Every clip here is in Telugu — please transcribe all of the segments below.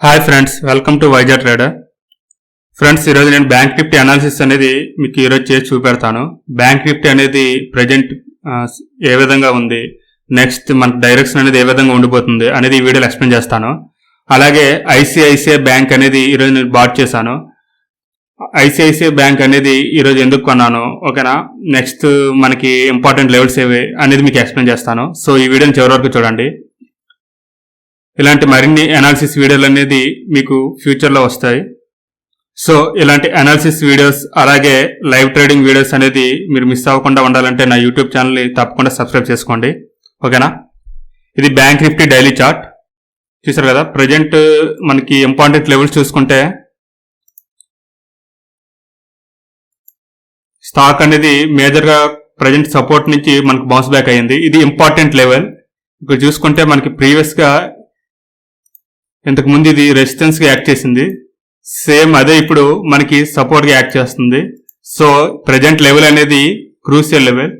Hi friends, welcome to Vizag trader. Friends, ఈరోజు నేను బ్యాంక్ నిఫ్టీ అనాలిసిస్ అనేది మీకు ఈరోజు చేసి చూపెడతాను. బ్యాంక్ నిఫ్టీ అనేది ప్రజెంట్ ఏ విధంగా ఉంది, నెక్స్ట్ మనకు డైరెక్షన్ అనేది ఏ విధంగా ఉండిపోతుంది అనేది ఈ వీడియోలో ఎక్స్ప్లెయిన్ చేస్తాను. అలాగే ఐసిఐసిఐ బ్యాంక్ అనేది ఈరోజు నేను బాట్ చేశాను. ఐసిఐసిఐ బ్యాంక్ అనేది ఈరోజు ఎందుకు కొన్నాను, ఓకేనా, నెక్స్ట్ మనకి ఇంపార్టెంట్ లెవెల్స్ ఏవి అనేది మీకు ఎక్స్ప్లెయిన్ చేస్తాను. సో ఈ వీడియోని చివరి వరకు చూడండి. ఇలాంటి మరిన్ని అనాలిసిస్ వీడియోలు అనేది మీకు ఫ్యూచర్లో వస్తాయి. సో ఇలాంటి అనాలిసిస్ వీడియోస్ అలాగే లైవ్ ట్రేడింగ్ వీడియోస్ అనేది మీరు మిస్ అవ్వకుండా ఉండాలంటే నా యూట్యూబ్ ఛానల్ని తప్పకుండా సబ్స్క్రైబ్ చేసుకోండి, ఓకేనా. ఇది బ్యాంక్ నిఫ్టీ డైలీ చార్ట్ చూసారు కదా. ప్రజెంట్ మనకి ఇంపార్టెంట్ లెవెల్స్ చూసుకుంటే స్టాక్ అనేది మేజర్గా ప్రజెంట్ సపోర్ట్ నుంచి మనకు బౌన్స్ బ్యాక్ అయ్యింది. ఇది ఇంపార్టెంట్ లెవెల్. ఇక్కడ చూసుకుంటే మనకి ప్రీవియస్గా ఇంతకు ముందు ఇది రెసిస్టెన్స్ గా యాక్ట్ చేసింది, సేమ్ అదే ఇప్పుడు మనకి సపోర్ట్ గా యాక్ట్ చేస్తుంది. సో ప్రెజెంట్ లెవెల్ అనేది క్రూషియల్ లెవెల్.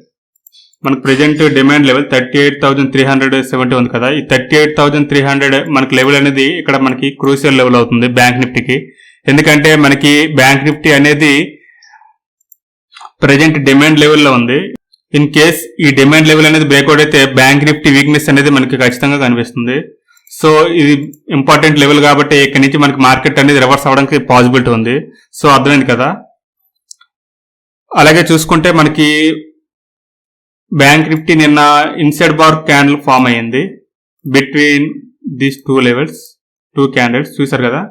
మనకు ప్రెజెంట్ డిమాండ్ లెవెల్ 38,370 ఉంది కదా. ఈ 38,300 మనకి లెవెల్ అనేది ఇక్కడ మనకి క్రూషియల్ లెవెల్ అవుతుంది బ్యాంక్ నిఫ్టీకి. ఎందుకంటే మనకి బ్యాంక్ నిఫ్టీ అనేది ప్రెజెంట్ డిమాండ్ లెవెల్లో ఉంది. ఇన్ కేస్ ఈ డిమాండ్ లెవెల్ అనేది బ్రేక్అవుట్ అయితే బ్యాంక్ నిఫ్టీ వీక్నెస్ అనేది మనకి ఖచ్చితంగా కనిపిస్తుంది. సో ఇది ఇంపార్టెంట్ లెవెల్ కాబట్టి ఇక్కడి నుంచి మనకి మార్కెట్ అనేది రివర్స్ అవ్వడానికి పాసిబిలిటీ ఉంది. సో అర్థమైంది కదా. అలాగే చూసుకుంటే మనకి బ్యాంక్ నిఫ్టీ నిన్న ఇన్సైడ్ బార్ క్యాండిల్ ఫామ్ అయ్యింది between these two levels, two candles చూసారు కదా.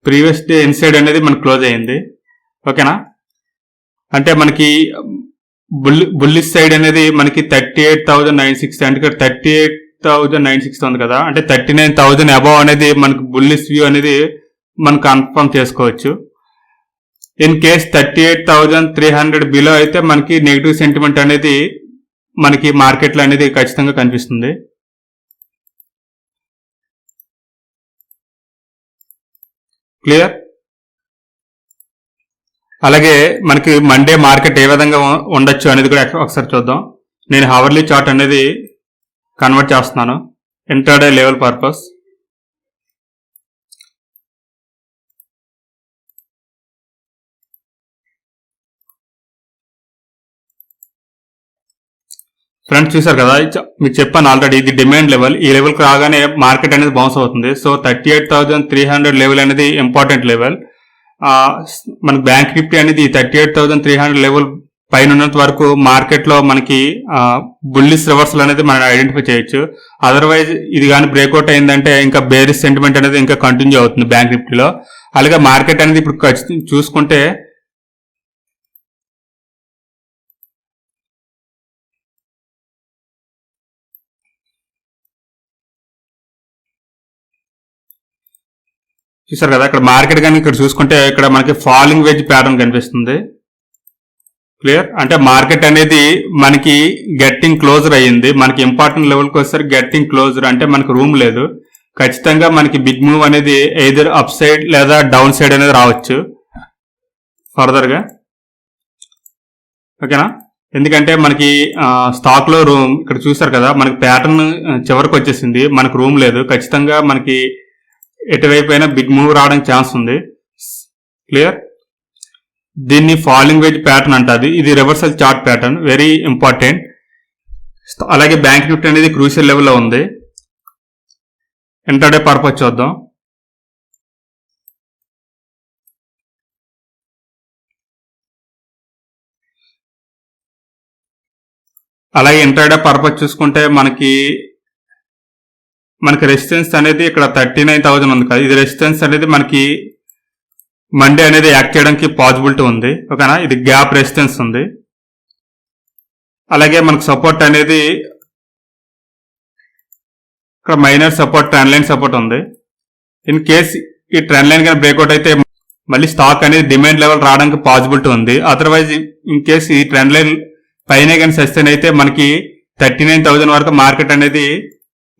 ప్రీవియస్ డే ఇన్సైడ్ అనేది మనకి క్లోజ్ అయ్యింది, ఓకేనా. అంటే మనకి బుల్లిష్ సైడ్ అనేది మనకి 38,960 అంటే ఇక్కడ 38,960 ఉంది కదా. అంటే 39,000 అబౌవ్ అనేది మనకి బుల్లిష్ వ్యూ అనేది మనం కన్ఫర్మ్ చేసుకోవచ్చు. ఇన్ కేస్ 38,300 బిలో అయితే మనకి నెగిటివ్ సెంటిమెంట్ అనేది మనకి మార్కెట్లో అనేది ఖచ్చితంగా కనిపిస్తుంది. క్లియర్. అలాగే మనకి మండే మార్కెట్ ఏ విధంగా ఉండొచ్చు అనేది కూడా ఒకసారి చూద్దాం. నేను హవర్లీ చార్ట్ అనేది కన్వర్ట్ చేస్తున్నాను ఇంట్రాడే లెవెల్ పర్పస్. ఫ్రెండ్స్ చూసారు కదా, మీకు చెప్పాను ఆల్రెడీ, ఇది డిమాండ్ లెవెల్. ఈ లెవెల్కి రాగానే మార్కెట్ అనేది బౌన్స్ అవుతుంది. సో 38,300 లెవెల్ అనేది ఇంపార్టెంట్ లెవెల్. మనకి బ్యాంక్ నిఫ్టీ అనేది 38,300 లెవెల్ పైన ఉన్నంత వరకు మార్కెట్లో మనకి బుల్లిష్ రివర్సల్ అనేది మనం ఐడెంటిఫై చేయొచ్చు. అదర్వైజ్ ఇది కానీ బ్రేక్అవుట్ అయిందంటే ఇంకా బేరిష్ సెంటిమెంట్ అనేది ఇంకా కంటిన్యూ అవుతుంది బ్యాంక్ నిఫ్టీలో. అలాగే మార్కెట్ అనేది ఇప్పుడు చూసుకుంటే చూసారు కదా, ఇక్కడ మార్కెట్ కానీ ఇక్కడ చూసుకుంటే ఇక్కడ మనకి ఫాలింగ్ వెజ్ ప్యాటర్న్ కనిపిస్తుంది. క్లియర్. అంటే మార్కెట్ అనేది మనకి గెట్టింగ్ క్లోజర్ అయ్యింది. మనకి ఇంపార్టెంట్ లెవెల్కి వచ్చేసరికి గెట్టింగ్ క్లోజర్ అంటే మనకి రూమ్ లేదు. ఖచ్చితంగా మనకి బిగ్ మూవ్ అనేది ఎయిదర్ అప్ సైడ్ లేదా డౌన్ సైడ్ అనేది రావచ్చు ఫర్దర్గా, ఓకేనా. ఎందుకంటే మనకి స్టాక్ లో రూమ్ ఇక్కడ చూసారు కదా, మనకి ప్యాటర్న్ చివరికి వచ్చేసింది, మనకు రూమ్ లేదు. ఖచ్చితంగా మనకి ఎటువైపు అయినా బిగ్ మూవ్ రావడానికి ఛాన్స్ ఉంది. క్లియర్. దీన్ని ఫాలింగ్ వెజ్ ప్యాటర్న్ అంటారు. ఇది reversal chart pattern, very important. అలాగే బ్యాంక్ నిఫ్టీ అనేది క్రూషియల్ లెవెల్లో ఉంది. ఇంటర్డే పర్పస్ చూద్దాం. అలాగే ఇంటర్డే పర్పస్ చూసుకుంటే మనకి రెసిస్టెన్స్ అనేది ఇక్కడ 39,000 ఉంది కదా. ఇది రెసిస్టెన్స్ అనేది మనకి మండే అనేది యాక్ట్ చేయడానికి పాసిబిలిటీ ఉంది, ఓకేనా. ఇది గ్యాప్ రెసిస్టెన్స్ ఉంది. అలాగే మనకు సపోర్ట్ అనేది ఇక్కడ minor support, trend line support ఉంది. ఇన్ కేస్ ఈ ట్రెండ్ లైన్ కానీ బ్రేక్అవుట్ అయితే మళ్ళీ స్టాక్ అనేది డిమాండ్ లెవెల్ రావడానికి పాసిబిలిటీ ఉంది. అదర్వైజ్ ఇన్ కేస్ ఈ ట్రెండ్ లైన్ పైన కానీ సస్టైన్ అయితే మనకి 39,000 వరకు మార్కెట్ అనేది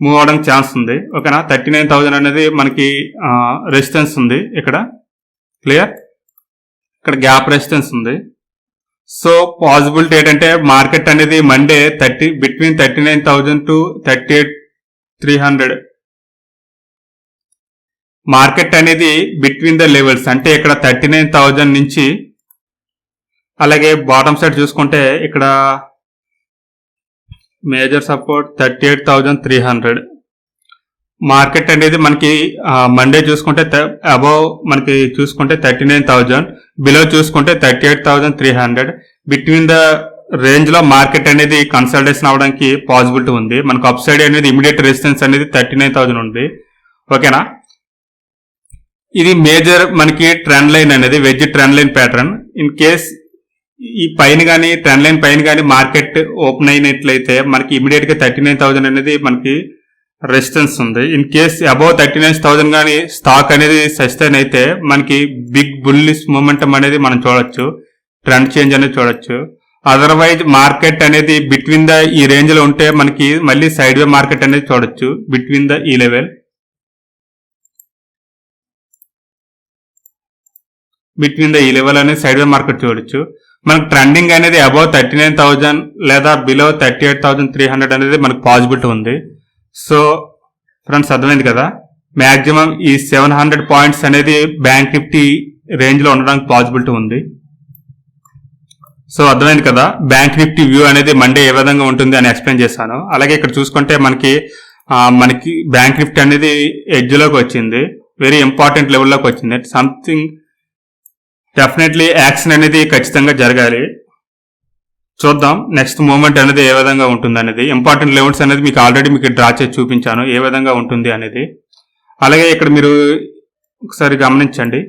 మూవ్ అవడానికి ఛాన్స్ ఉంది, ఓకేనా. 39,000 అనేది మనకి రెసిస్టెన్స్ ఉంది ఇక్కడ. క్లియర్. ఇక్కడ గ్యాప్ రెసిస్టెన్స్ ఉంది. సో పాసిబిలిటీ ఏంటంటే మార్కెట్ అనేది మండే బిట్వీన్ 39,000 to 38,300 మార్కెట్ అనేది బిట్వీన్ ద లెవెల్స్ అంటే ఇక్కడ 39,000 నుంచి అలాగే బాటమ్ సైడ్ చూసుకుంటే ఇక్కడ మేజర్ సపోర్ట్ 38,300. మార్కెట్ అనేది మనకి మండే చూసుకుంటే అబౌవ్ మనకి చూసుకుంటే 39,000, బిలో చూసుకుంటే 38,300. బిట్వీన్ ద రేంజ్ లో మార్కెట్ అనేది కన్సల్టేషన్ అవడానికి పాసిబిలిటీ ఉంది. మనకు అప్ సైడ్ అనేది ఇమీడియట్ రెసిస్టెన్స్ అనేది 39,000 ఉంది. ఓకేనా, ఇది మేజర్ మనకి ట్రెండ్ లైన్ అనేది veg trend line pattern. In case ఈ పైన కానీ ట్రెండ్ లైన్ పైన కానీ మార్కెట్ ఓపెన్ అయినట్లయితే మనకి ఇమీడియట్ గా 39,000 అనేది మనకి రెసిస్టెన్స్ ఉంది. ఇన్ కేస్ అబౌవ్ 39,000 కానీ స్టాక్ అనేది సస్టైన్ అయితే మనకి బిగ్ బుల్లిష్ మూమెంటం అనేది మనం చూడొచ్చు, ట్రెండ్ చేంజ్ అనేది చూడొచ్చు. అదర్వైజ్ మార్కెట్ అనేది బిట్వీన్ ద ఈ రేంజ్ లో ఉంటే మనకి మళ్ళీ సైడ్ వే మార్కెట్ అనేది చూడొచ్చు బిట్వీన్ ద ఈ లెవెల్. బిట్వీన్ ద ఈ లెవెల్ అనేది సైడ్ వే మార్కెట్ చూడొచ్చు. మనకు ట్రెండింగ్ అనేది అబౌవ్ 39,000 లేదా బిలో 38,300 అనేది మనకు పాసిబిలిటీ ఉంది. సో ఫ్రెండ్స్ అర్థమైంది కదా, మ్యాక్సిమం ఈ 700 పాయింట్స్ అనేది బ్యాంక్ నిఫ్టీ రేంజ్ లో ఉండడానికి పాసిబిలిటీ ఉంది. సో అర్థమైంది కదా, బ్యాంక్ నిఫ్టీ వ్యూ అనేది మండే ఏ విధంగా ఉంటుంది అని ఎక్స్ప్లెయిన్ చేశాను. అలాగే ఇక్కడ చూసుకుంటే మనకి బ్యాంక్ నిఫ్టీ అనేది ఎడ్జ్ లోకి వచ్చింది, వెరీ ఇంపార్టెంట్ లెవెల్లోకి వచ్చింది. సంథింగ్ డెఫినెట్లీ యాక్షన్ అనేది ఖచ్చితంగా జరగాలి. చూద్దాం నెక్స్ట్ మూమెంట్ అనేది ఏ విధంగా ఉంటుంది అనేది. ఇంపార్టెంట్ లెవెల్స్ అనేది మీకు ఆల్రెడీ మీకు డ్రా చేసి చూపించాను ఏ విధంగా ఉంటుంది అనేది. అలాగే ఇక్కడ మీరు ఒకసారి గమనించండి,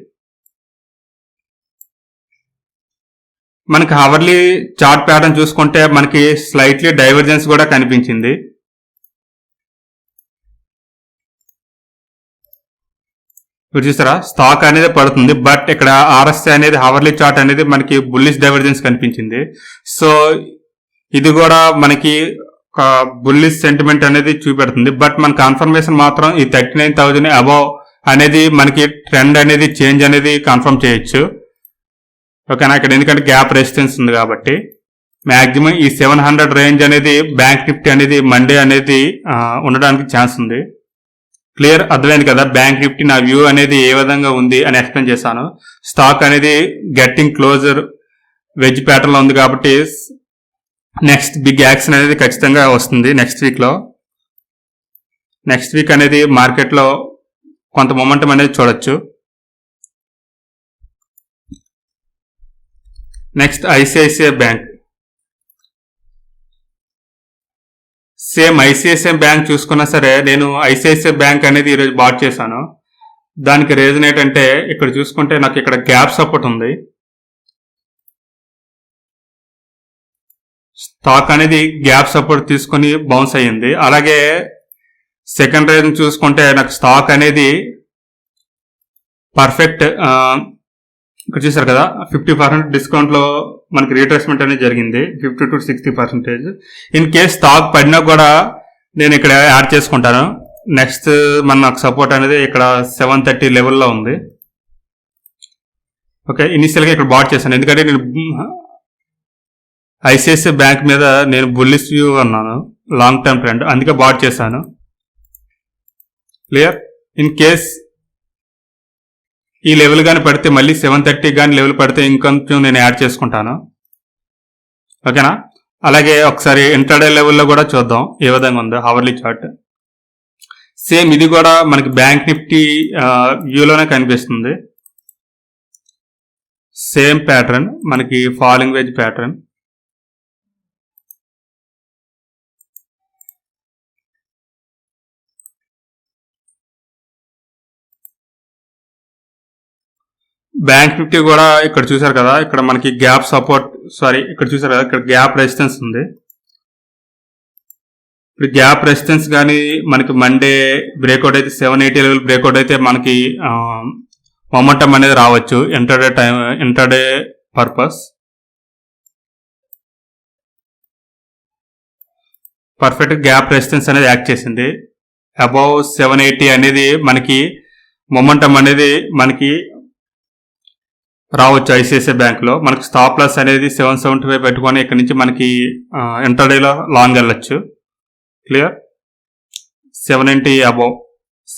మనకి అవర్లీ చార్ట్ ప్యాటర్న్ చూసుకుంటే మనకి స్లైట్లీ డైవర్జెన్స్ కూడా కనిపించింది. చూసారా, స్టాక్ అనేది పడుతుంది, బట్ ఇక్కడ ఆర్ఎస్ఐ అనేది అవర్లీ చార్ట్ అనేది మనకి బుల్లిష్ డైవర్జెన్స్ కనిపించింది. సో ఇది కూడా మనకి ఒక బుల్లిష్ సెంటిమెంట్ అనేది చూపెడుతుంది. బట్ మన కన్ఫర్మేషన్ మాత్రం ఈ 39,000 అబౌవ్ అనేది మనకి ట్రెండ్ అనేది చేంజ్ అనేది కన్ఫర్మ్ చేయొచ్చు. ఓకేనా, ఇక్కడ ఎందుకంటే గ్యాప్ రెసిస్టెన్స్ ఉంది కాబట్టి మ్యాక్సిమం ఈ 700 రేంజ్ అనేది బ్యాంక్ నిఫ్టీ అనేది మండే అనేది ఉండడానికి ఛాన్స్ ఉంది. క్లియర్, అర్థమైంది కదా బ్యాంక్ నిఫ్టీ నా వ్యూ అనేది ఏ విధంగా ఉంది అని ఎక్స్ప్లెయిన్ చేశాను. స్టాక్ అనేది గెట్టింగ్ క్లోజర్ వెజ్ ప్యాటర్న్ లో ఉంది కాబట్టి నెక్స్ట్ బిగ్ యాక్షన్ అనేది ఖచ్చితంగా వస్తుంది నెక్స్ట్ వీక్ లో. నెక్స్ట్ వీక్ అనేది మార్కెట్ లో కొంత మొమెంటం అనేది చూడొచ్చు. Next ICICI bank, same ICICI bank చూసుకున్నా సరే నేను ఐసిఐసిఐ బ్యాంక్ అనేది ఈరోజు బాట్ చేశాను. దానికి రీజన్ ఏంటంటే ఇక్కడ చూసుకుంటే నాకు ఇక్కడ గ్యాప్ సపోర్ట్ ఉంది, స్టాక్ అనేది గ్యాప్ సపోర్ట్ తీసుకొని బౌన్స్ అయ్యింది. అలాగే సెకండ్ రీజన్ చూసుకుంటే నాకు స్టాక్ అనేది పర్ఫెక్ట్ ఇక్కడ చూసారు కదా 50% డిస్కౌంట్ లో మనకి రీట్రేస్మెంట్ అనేది జరిగింది 50 to 60%. ఇన్ కేస్ స్టాక్ పడినా కూడా నేను ఇక్కడ యాడ్ చేసుకుంటాను. నెక్స్ట్ నాకు సపోర్ట్ అనేది ఇక్కడ 730 లెవెల్లో ఉంది. ఓకే, ఇనిషియల్గా ఇక్కడ బాట్ చేశాను ఎందుకంటే నేను ఐసిఐసిఐ బ్యాంక్ మీద నేను బుల్లిష్ వ్యూ అన్నాను, లాంగ్ టర్మ్ ట్రెండ్, అందుకే బాట్ చేశాను. క్లియర్, ఇన్ కేస్ ఈ లెవెల్ కానీ పడితే మళ్ళీ 730 కానీ లెవెల్ పడితే ఇంకొంచెం నేను యాడ్ చేసుకుంటాను. ఓకేనా, అలాగే ఒకసారి ఇంట్రాడే లెవెల్లో కూడా చూద్దాం ఏ విధంగా ఉందో అవర్లీ చార్ట్. సేమ్ ఇది కూడా మనకి బ్యాంక్ నిఫ్టీ వ్యూలోనే కనిపిస్తుంది. సేమ్ ప్యాటర్న్ మనకి falling veg pattern. Bank Nifty కూడా ఇక్కడ చూసారు కదా, ఇక్కడ మనకి గ్యాప్ సపోర్ట్ ఇక్కడ చూసారు కదా, ఇక్కడ గ్యాప్ రెసిస్టెన్స్ ఉంది. ఇప్పుడు గ్యాప్ రెసిస్టెన్స్ కానీ మనకి మండే బ్రేక్అవుట్ అయితే 780 లెవెల్ బ్రేక్అవుట్ అయితే మనకి మొమెంటం అనేది రావచ్చు intraday purpose. Perfect gap resistance అనేది యాక్ట్ చేసింది. అబౌవ్ 780 అనేది మనకి మొమెంటం అనేది మనకి రావచ్చు. ఐసిఐసిఐ బ్యాంక్ లో మనకి స్టాప్ లాస్ అనేది 775 పెట్టుకొని ఇక్కడ నుంచి మనకి ఇంటర్డేలో లాంగ్ వెళ్ళొచ్చు. క్లియర్, 780 అబౌవ్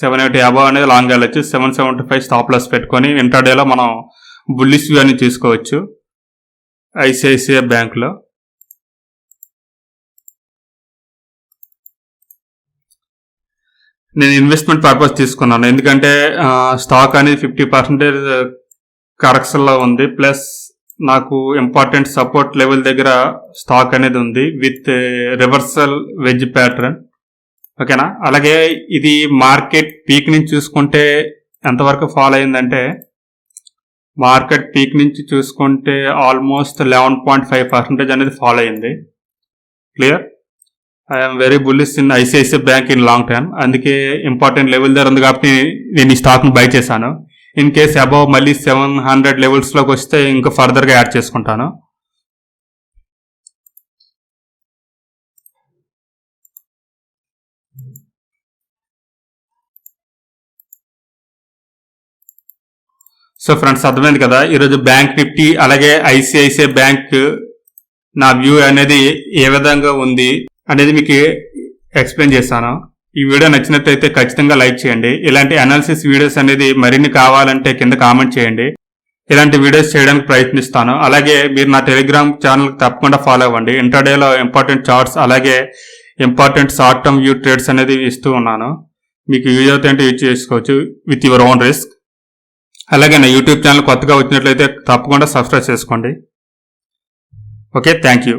780 అబవ్ అనేది లాంగ్ వెళ్ళొచ్చు. 775 స్టాప్ లాస్ పెట్టుకొని ఇంటర్డేలో మనం బుల్లిష్ వ్యూ అని తీసుకోవచ్చు ఐసిఐసిఐ బ్యాంక్లో. నేను ఇన్వెస్ట్మెంట్ పర్పస్ తీసుకున్నాను, ఎందుకంటే స్టాక్ అనేది 50% కరెక్షన్లో ఉంది, ప్లస్ నాకు ఇంపార్టెంట్ సపోర్ట్ లెవెల్ దగ్గర స్టాక్ అనేది ఉంది విత్ రివర్సల్ వెజ్ ప్యాటర్న్. ఓకేనా. అలాగే ఇది మార్కెట్ పీక్ నుంచి చూసుకుంటే ఎంతవరకు ఫాలో అయిందంటే, మార్కెట్ పీక్ నుంచి చూసుకుంటే ఆల్మోస్ట్ 11.5% అనేది ఫాలో అయింది. Clear. I'm very bullish in ICICI bank in long term. అందుకే ఇంపార్టెంట్ లెవెల్ దగ్గర ఉంది కాబట్టి నేను ఈ స్టాక్ను బై చేశాను. ఇన్ కేస్ అబౌవ్ మళ్ళీ 700 లెవెల్స్లోకి వస్తే ఇంకా ఫర్దర్గా యాడ్ చేసుకుంటాను. సో ఫ్రెండ్స్, అర్థమైంది కదా ఈరోజు బ్యాంక్ నిఫ్టీ అలాగే ఐసిఐసిఐ బ్యాంక్ నా వ్యూ అనేది ఏ విధంగా ఉంది అనేది మీకు ఎక్స్ప్లెయిన్ చేశాను. ఈ వీడియో నచ్చినట్లయితే ఖచ్చితంగా లైక్ చేయండి. ఇలాంటి అనాలిసిస్ వీడియోస్ అనేది మరిన్ని కావాలంటే కింద కామెంట్ చేయండి. ఇలాంటి వీడియోస్ చేయడానికి ప్రయత్నిస్తాను. అలాగే మీరు నా టెలిగ్రామ్ ఛానల్ తప్పకుండా ఫాలో అవ్వండి. ఇంటర్డేలో ఇంపార్టెంట్ చార్ట్స్ అలాగే important short term view trades అనేది ఇస్తూ ఉన్నాను. మీకు యూజ్ అవుతాయంటే యూజ్ చేసుకోవచ్చు విత్ యువర్ ఓన్ రిస్క్. అలాగే నా యూట్యూబ్ ఛానల్ కొత్తగా వచ్చినట్లయితే తప్పకుండా సబ్స్క్రైబ్ చేసుకోండి. Okay, thank you.